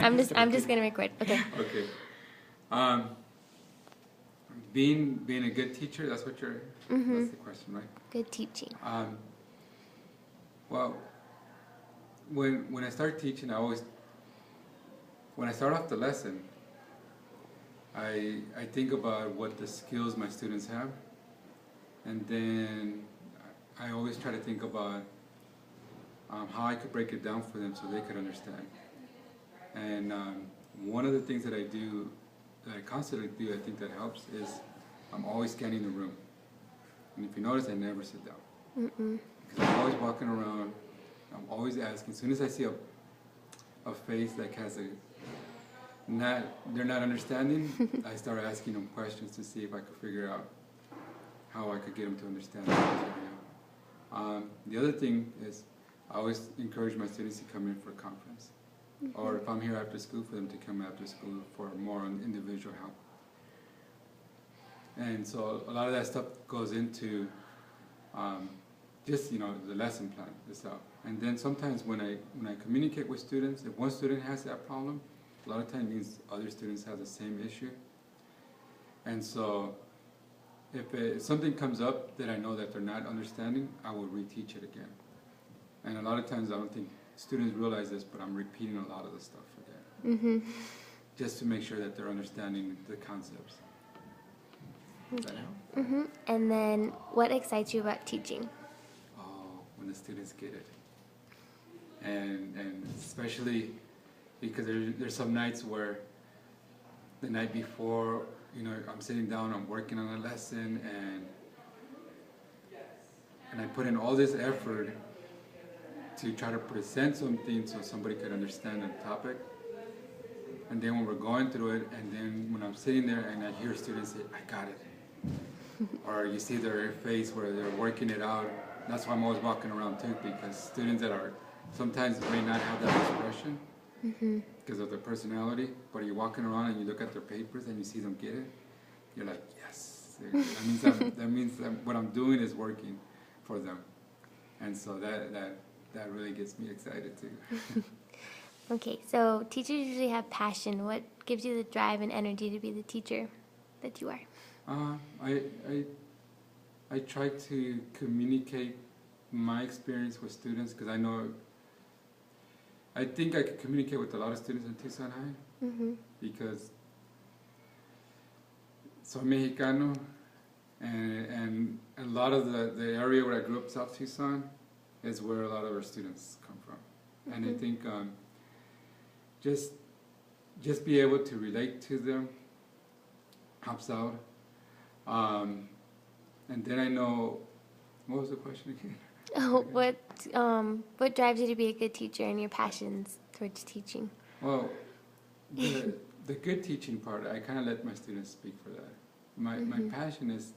I'm just gonna record. Okay. Okay. Um, being a good teacher, that's what you're. That's the question, right? Good teaching. Well, when I start teaching, when I start off the lesson, I think about what the skills my students have, and then I always try to think about how I could break it down for them so they could understand. And one of the things that I do, that I constantly do, I think that helps, is I'm always scanning the room. And if you notice, I never sit down. Because I'm always walking around, I'm always asking. As soon as I see a face that has they're not understanding, I start asking them questions to see if I could figure out how I could get them to understand. The other thing is, I always encourage my students to come in for a conference. Or if I'm here after school, for them to come after school for more on individual help. And so a lot of that stuff goes into just the lesson plan itself. And then sometimes when I communicate with students, if one student has that problem, a lot of times it means other students have the same issue. And so if something comes up that I know that they're not understanding, I will reteach it again. And a lot of times I don't think students realize this, but I'm repeating a lot of the stuff again. Just to make sure that they're understanding the concepts. Does that help? And then, what excites you about teaching? Oh, when the students get it. And especially because there's some nights where the night before, I'm sitting down, I'm working on a lesson, and I put in all this effort to try to present something so somebody could understand the topic. And then when we're going through it, and then when I'm sitting there and I hear students say, I got it. Or you see their face where they're working it out. That's why I'm always walking around too, because students that are sometimes may not have that expression because of their personality, but you're walking around and you look at their papers and you see them get it, you're like, yes. That means that what I'm doing is working for them. And so that really gets me excited too. Okay, so teachers usually have passion. What gives you the drive and energy to be the teacher that you are? I try to communicate my experience with students because I think I could communicate with a lot of students in Tucson High because soy Mexicano, and a lot of the area where I grew up, South Tucson, is where a lot of our students come from. And I think just be able to relate to them helps out. And then I know, what was the question again? Oh, what drives you to be a good teacher and your passions towards teaching? Well, the good teaching part, I kind of let my students speak for that. My passion is